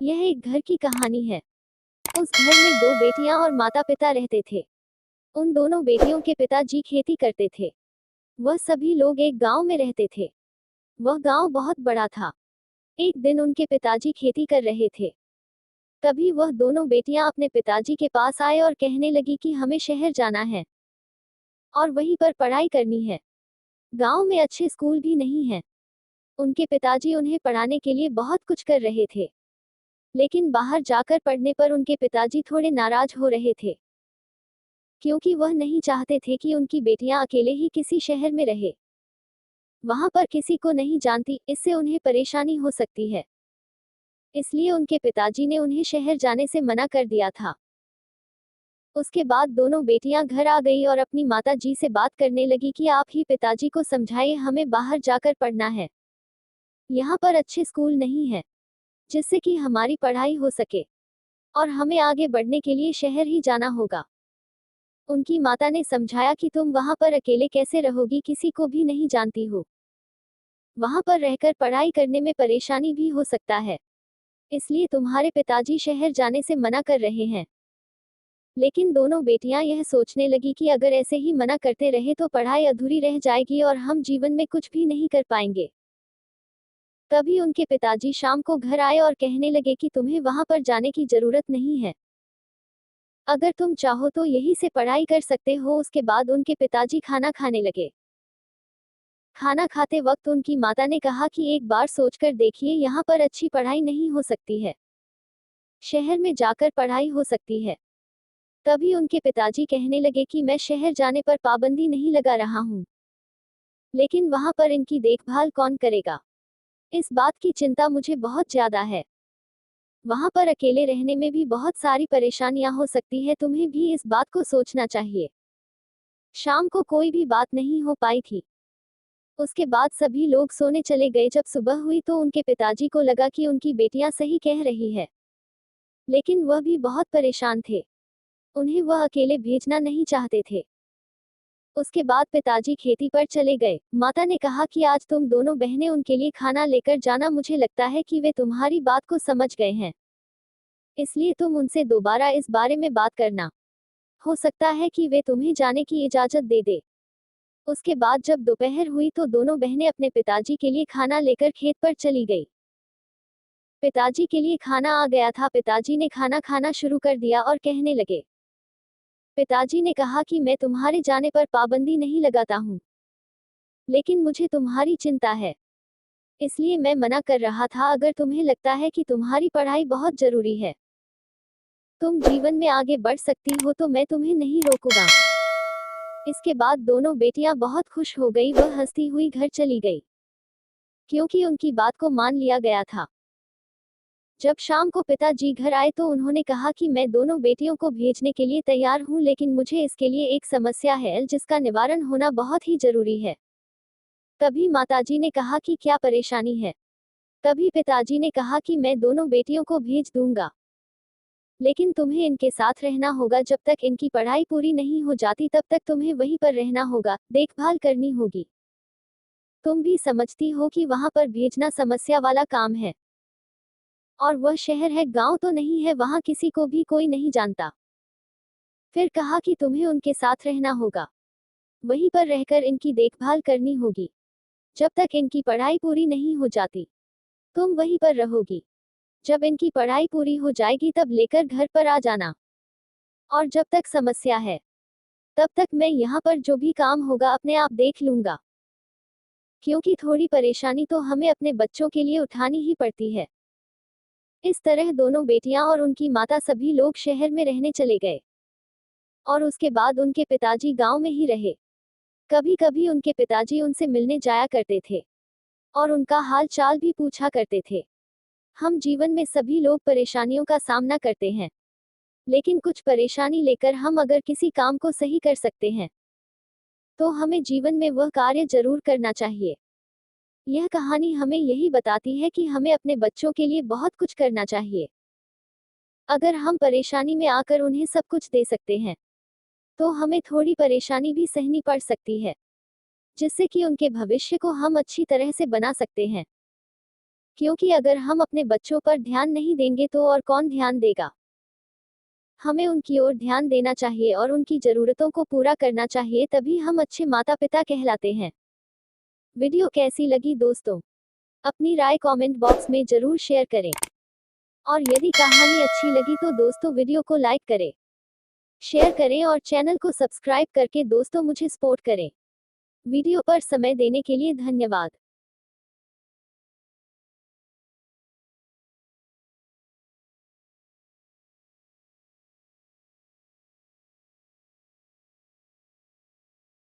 यह एक घर की कहानी है। उस घर में दो बेटियां और माता पिता रहते थे। उन दोनों बेटियों के पिताजी खेती करते थे। वह सभी लोग एक गांव में रहते थे। वह गांव बहुत बड़ा था। एक दिन उनके पिताजी खेती कर रहे थे। तभी वह दोनों बेटियां अपने पिताजी के पास आए और कहने लगी कि हमें शहर जाना है और वहीं पर पढ़ाई करनी है। गांव में अच्छे स्कूल भी नहीं है। उनके पिताजी उन्हें पढ़ाने के लिए बहुत कुछ कर रहे थे, लेकिन बाहर जाकर पढ़ने पर उनके पिताजी थोड़े नाराज हो रहे थे, क्योंकि वह नहीं चाहते थे कि उनकी बेटियां अकेले ही किसी शहर में रहे। वहां पर किसी को नहीं जानती, इससे उन्हें परेशानी हो सकती है। इसलिए उनके पिताजी ने उन्हें शहर जाने से मना कर दिया था। उसके बाद दोनों बेटियां घर आ गई और अपनी माता जी से बात करने लगी कि आप ही पिताजी को समझाइए, हमें बाहर जाकर पढ़ना है। यहाँ पर अच्छे स्कूल नहीं है जिससे कि हमारी पढ़ाई हो सके, और हमें आगे बढ़ने के लिए शहर ही जाना होगा। उनकी माता ने समझाया कि तुम वहां पर अकेले कैसे रहोगी, किसी को भी नहीं जानती हो। वहां पर रहकर पढ़ाई करने में परेशानी भी हो सकता है, इसलिए तुम्हारे पिताजी शहर जाने से मना कर रहे हैं। लेकिन दोनों बेटियां यह सोचने लगी कि अगर ऐसे ही मना करते रहे तो पढ़ाई अधूरी रह जाएगी और हम जीवन में कुछ भी नहीं कर पाएंगे। तभी उनके पिताजी शाम को घर आए और कहने लगे कि तुम्हें वहां पर जाने की जरूरत नहीं है। अगर तुम चाहो तो यहीं से पढ़ाई कर सकते हो। उसके बाद उनके पिताजी खाना खाने लगे। खाना खाते वक्त उनकी माता ने कहा कि एक बार सोचकर देखिए, यहाँ पर अच्छी पढ़ाई नहीं हो सकती है, शहर में जाकर पढ़ाई हो सकती है। तभी उनके पिताजी कहने लगे कि मैं शहर जाने पर पाबंदी नहीं लगा रहा हूँ, लेकिन वहां पर इनकी देखभाल कौन करेगा, इस बात की चिंता मुझे बहुत ज्यादा है। वहां पर अकेले रहने में भी बहुत सारी परेशानियां हो सकती है, तुम्हें भी इस बात को सोचना चाहिए। शाम को कोई भी बात नहीं हो पाई थी। उसके बाद सभी लोग सोने चले गए। जब सुबह हुई तो उनके पिताजी को लगा कि उनकी बेटियां सही कह रही है, लेकिन वह भी बहुत परेशान थे। उन्हें वह अकेले भेजना नहीं चाहते थे। उसके बाद पिताजी खेती पर चले गए। माता ने कहा कि आज तुम दोनों बहनें उनके लिए खाना लेकर जाना, मुझे लगता है कि वे तुम्हारी बात को समझ गए हैं, इसलिए तुम उनसे दोबारा इस बारे में बात करना। हो सकता है कि वे तुम्हें जाने की इजाजत दे दे। उसके बाद जब दोपहर हुई तो दोनों बहनें अपने पिताजी के लिए खाना लेकर खेत पर चली गई। पिताजी के लिए खाना आ गया था। पिताजी ने खाना खाना शुरू कर दिया और कहने लगे। पिताजी ने कहा कि मैं तुम्हारे जाने पर पाबंदी नहीं लगाता हूँ, लेकिन मुझे तुम्हारी चिंता है, इसलिए मैं मना कर रहा था। अगर तुम्हें लगता है कि तुम्हारी पढ़ाई बहुत जरूरी है, तुम जीवन में आगे बढ़ सकती हो, तो मैं तुम्हें नहीं रोकूंगा। इसके बाद दोनों बेटियां बहुत खुश हो गई। वह हंसती हुई घर चली गई, क्योंकि उनकी बात को मान लिया गया था। जब शाम को पिताजी घर आए तो उन्होंने कहा कि मैं दोनों बेटियों को भेजने के लिए तैयार हूं, लेकिन मुझे इसके लिए एक समस्या है जिसका निवारण होना बहुत ही जरूरी है। तभी माताजी ने कहा कि क्या परेशानी है। तभी पिताजी ने कहा कि मैं दोनों बेटियों को भेज दूंगा, लेकिन तुम्हें इनके साथ रहना होगा। जब तक इनकी पढ़ाई पूरी नहीं हो जाती तब तक तुम्हें वहीं पर रहना होगा, देखभाल करनी होगी। तुम भी समझती हो कि वहां पर भेजना समस्या वाला काम है, और वह शहर है, गांव तो नहीं है, वहां किसी को भी कोई नहीं जानता। फिर कहा कि तुम्हें उनके साथ रहना होगा, वहीं पर रहकर इनकी देखभाल करनी होगी। जब तक इनकी पढ़ाई पूरी नहीं हो जाती तुम वहीं पर रहोगी। जब इनकी पढ़ाई पूरी हो जाएगी तब लेकर घर पर आ जाना, और जब तक समस्या है तब तक मैं यहाँ पर जो भी काम होगा अपने आप देख लूंगा, क्योंकि थोड़ी परेशानी तो हमें अपने बच्चों के लिए उठानी ही पड़ती है। इस तरह दोनों बेटियां और उनकी माता सभी लोग शहर में रहने चले गए, और उसके बाद उनके पिताजी गांव में ही रहे। कभी कभी उनके पिताजी उनसे मिलने जाया करते थे और उनका हाल चाल भी पूछा करते थे। हम जीवन में सभी लोग परेशानियों का सामना करते हैं, लेकिन कुछ परेशानी लेकर हम अगर किसी काम को सही कर सकते हैं तो हमें जीवन में वह कार्य जरूर करना चाहिए। यह कहानी हमें यही बताती है कि हमें अपने बच्चों के लिए बहुत कुछ करना चाहिए। अगर हम परेशानी में आकर उन्हें सब कुछ दे सकते हैं तो हमें थोड़ी परेशानी भी सहनी पड़ सकती है, जिससे कि उनके भविष्य को हम अच्छी तरह से बना सकते हैं। क्योंकि अगर हम अपने बच्चों पर ध्यान नहीं देंगे तो और कौन ध्यान देगा। हमें उनकी ओर ध्यान देना चाहिए और उनकी जरूरतों को पूरा करना चाहिए, तभी हम अच्छे माता पिता कहलाते हैं। वीडियो कैसी लगी दोस्तों? अपनी राय कमेंट बॉक्स में जरूर शेयर करें। और यदि कहानी अच्छी लगी तो दोस्तों वीडियो को लाइक करें, शेयर करें और चैनल को सब्सक्राइब करके दोस्तों मुझे सपोर्ट करें। वीडियो पर समय देने के लिए धन्यवाद।